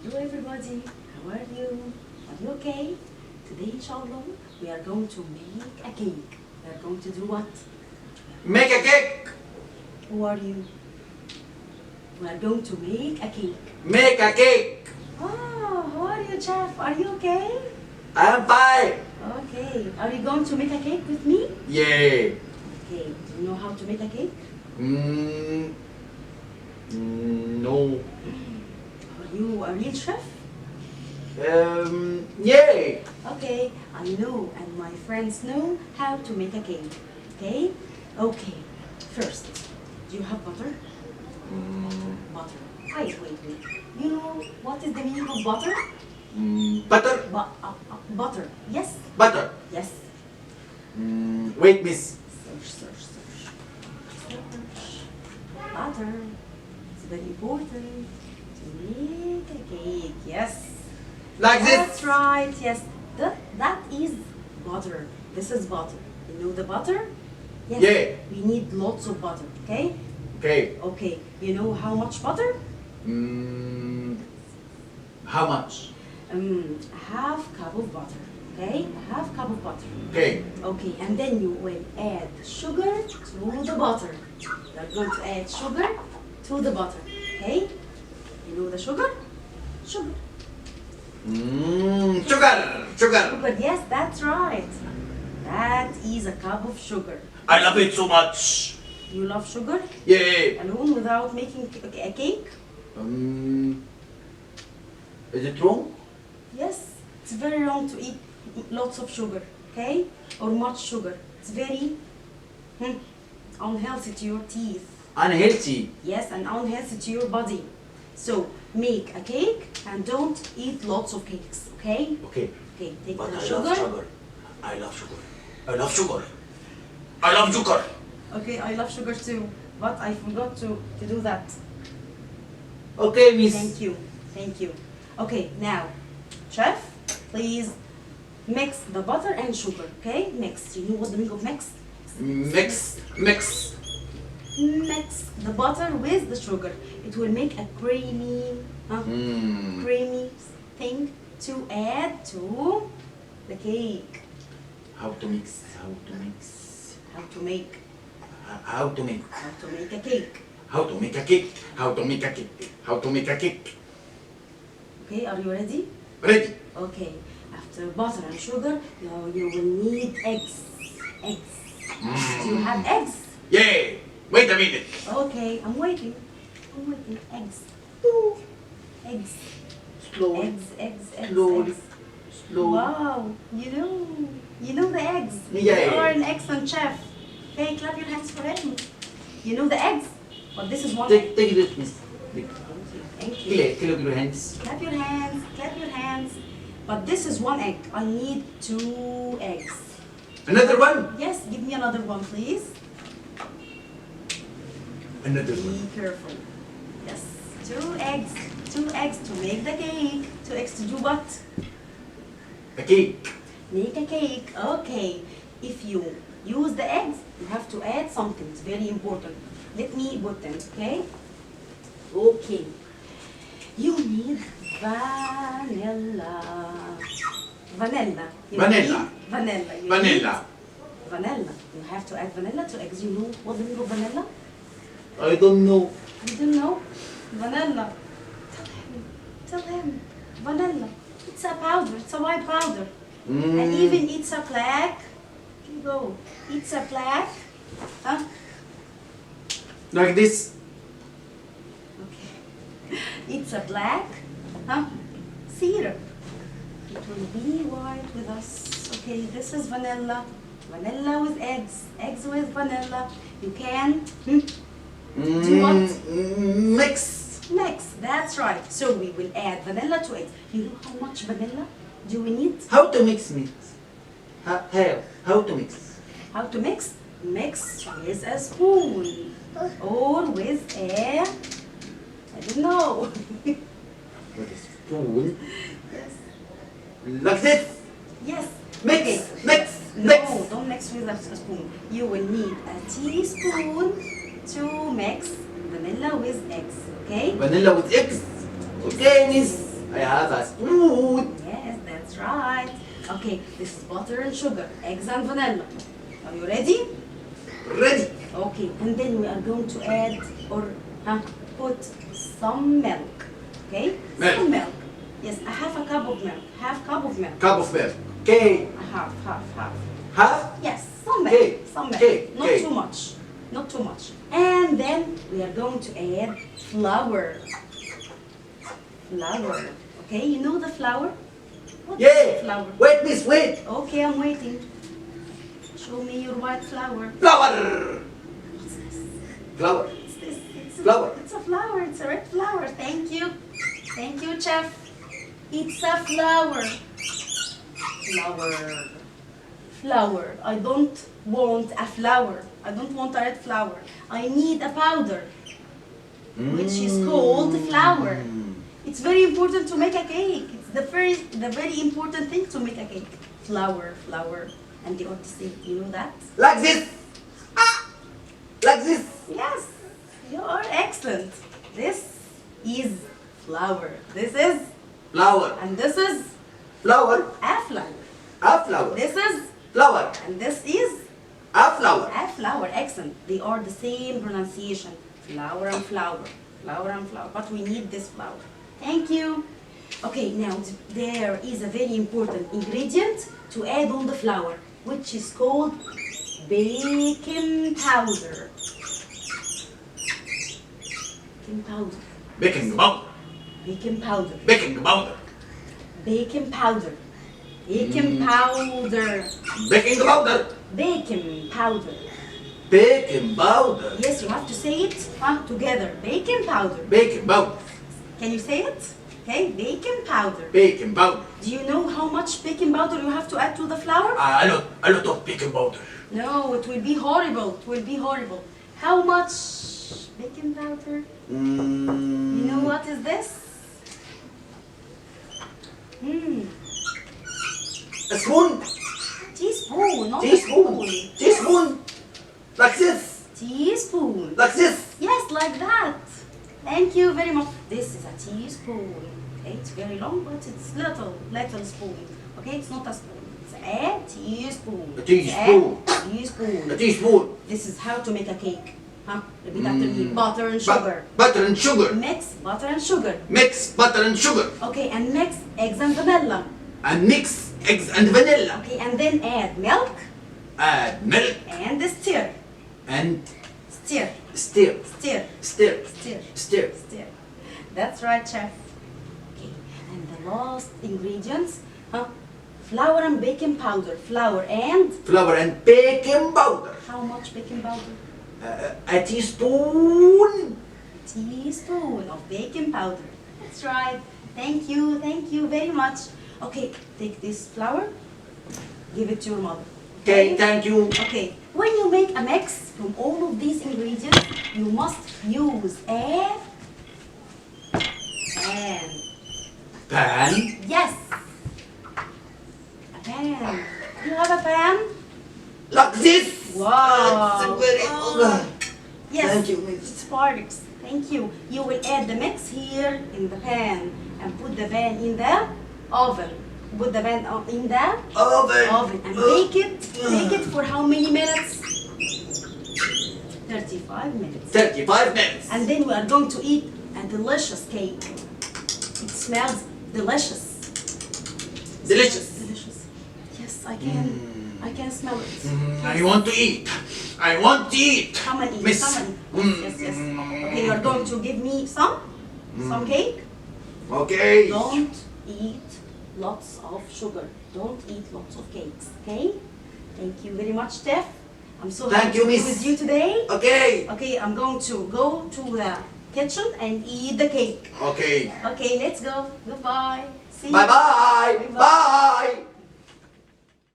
Hello everybody, how are you? Are you okay? Today inshallah we are going to make a cake. We are going to do what? Make a cake. Who are you? We are going to make a cake. Make a cake. Oh, how are you, chef? Are you okay? I'm fine. Okay, are you going to make a cake with me? Yeah. Okay, do you know how to make a cake? No. Are you a real chef? Yeah. Okay, I know and my friends know how to make a cake. Okay? Okay, first, do you have butter? Butter. Wait. You know what is the meaning of butter? Butter. Butter. Yes? Butter. Yes. Wait, miss. Search. Butter. It's very important to make a cake. Yes. Like That's this. right. Yes. That is butter. This is butter. You know the butter? Yes. Yeah. We need lots of butter. Okay? Okay. Okay. You know how much butter? How much? Half cup of butter. Okay? A half cup of butter. Okay. Okay, and then you will add sugar to the butter. You're going to add sugar to the butter. Okay? You know the sugar? Sugar. Sugar. Sugar, yes, that's right. That is a cup of sugar. I love it so much. You love sugar? Yeah. Alone without making a cake? Is it wrong? Yes. It's very wrong to eat lots of sugar. Okay? Or much sugar. It's very unhealthy to your teeth. Unhealthy. Yes, and unhealthy to your body. So make a cake and don't eat lots of cakes, okay? Okay. Okay, take But the I sugar. love sugar. I love sugar. I love sugar. I love sugar. Okay, I love sugar too, but I forgot to do that. Okay, miss. Thank you. Okay, now, chef, please mix the butter and sugar, okay? Mix. You know what the meaning of mix? Mix. Mix the butter with the sugar. It will make a creamy thing to add to the cake. How to make How to make a cake. How to make a cake. Okay, are you ready? Ready. Okay, after butter and sugar, you will need eggs. Do you have eggs? Yeah. Wait a minute. Okay, I'm waiting. Eggs. 2 eggs. Slowly. Eggs. Slowly. Wow, you know the eggs. Yeah. You are an excellent chef. Okay, clap your hands for him. You know the eggs? But this is one egg. Take it, miss. Thank you. Clap your hands. Clap your hands. But this is one egg. I need 2 eggs. Another one. Yes, give me another one, please. Another Be one. careful. Yes, 2 eggs. 2 eggs to make the cake. 2 eggs to do what? A cake. Make a cake. Okay. If you use the eggs, you have to add something. It's very important. Let me put them, okay? Okay. You need vanilla. Vanilla. You Vanilla. need vanilla. You Vanilla. need vanilla. You have to add vanilla to eggs. You know what the meaning of vanilla? I don't know. You don't know? Vanilla. Tell him. Vanilla. It's a powder. It's a white powder. And even it's a black. Here you go. It's a black. Huh? Like this. Okay. It's a black. Huh? Syrup. It will be white with us. Okay, this is vanilla. Vanilla with eggs. Eggs with vanilla. You can do what? Mix. That's right. So we will add vanilla to eggs. You know how much vanilla do we need? How to mix meat? How to mix? How to mix? Mix with a spoon or with a, I don't know. With a spoon. Yes. Like this. Yes. Mix. Okay. Mix. No, don't mix with a spoon. You will need a teaspoon to mix vanilla with eggs. Okay? Vanilla with eggs. Okay, miss. I have a spoon. Yes, that's right. Okay, this is butter and sugar, eggs and vanilla. Are you ready? Ready. Okay, and then we are going to add or put some milk. Okay? Milk. Some milk. Yes, a half a cup of milk. Half cup of milk. Cup of milk. Okay. Half. Half? Yes, some milk. Okay. Some milk. Okay. Not Okay. too much. Not too much. And then we are going to add flour. Flour. Okay, you know the flour? What is Yeah. flour? Wait, miss, wait. Okay, I'm waiting. Show me your white flour. Flour. What's this? Flour. It's this. It's Flour. It's a flour. It's a red flour. Thank you. Thank you, chef. It's a flour. Flour. Flour. I don't want a flour. I don't want a red flour. I need a powder, which is called flour. It's very important to make a cake. It's the very important thing to make a cake. Flour. And the other thing, you know that? Like this. Like this. Yes, you are excellent. This is flour. This is, Flour. and this is Flour. a flour. A flour. This is, Flour. and this is A flour. a flour. Excellent. They are the same pronunciation. Flour and flour. Flour and flour. But we need this flour. Thank you. Okay, now there is a very important ingredient to add on the flour, which is called baking powder. Baking powder. Baking powder. Baking powder. Baking powder. Baking powder. Baking powder. Baking powder. Baking powder. Baking powder. Yes, you have to say it together. Baking powder. Baking powder. Can you say it? Okay, baking powder. Baking powder. Do you know how much baking powder you have to add to the flour? A lot of baking powder. No, it will be horrible. It will be horrible. How much baking powder? You know what is this? A spoon. Teaspoon, not a Teaspoon. spoon. Teaspoon. Like this. Teaspoon. Like this. Yes, like that. Thank you very much. This is a teaspoon. Okay, it's very long, but it's little spoon. Okay, it's not a spoon. It's a teaspoon. A teaspoon. It's a teaspoon. A teaspoon. This is how to make a cake. Repeat after me. Butter and sugar. Butter and sugar. Mix butter and sugar. Mix butter and sugar. Okay, and mix eggs and vanilla. And mix eggs and vanilla. Okay, and then add milk Add milk and stir. and Stir. stir. Stir. Stir. Stir. Stir. Stir. That's right, chef. Okay, and the last ingredients, flour and baking powder. Flour and Flour and baking powder. how much baking powder? A teaspoon. Teaspoon of baking powder. That's right. Thank you very much. Okay, take this flour, give it to your mother. Okay, thank you. Okay, when you make a mix from all of these ingredients, you must use a pan. Pan. Yes, a pan. You have a pan? Like this. Wow. That's very good. Yes. Thank you, Miss. It's Sparks. Thank you. You will add the mix here in the pan and put the pan in the oven. Put the pan in the oven and bake it. Bake it for how many minutes? 35 minutes. 35 minutes. And then we are going to eat a delicious cake. It smells delicious. Delicious. Delicious. Yes, I can. I can smell it. I want to eat. I want to eat. Come and eat. Miss. Come and eat. Yes. Okay, you're going to give me some cake. Okay. Don't eat lots of sugar. Don't eat lots of cakes. Okay? Thank you very much, Steph. I'm so Thank happy you, to be Miss. with you today. Okay. Okay, I'm going to go to the kitchen and eat the cake. Okay. Okay, let's go. Goodbye. See you. Bye-bye. Bye.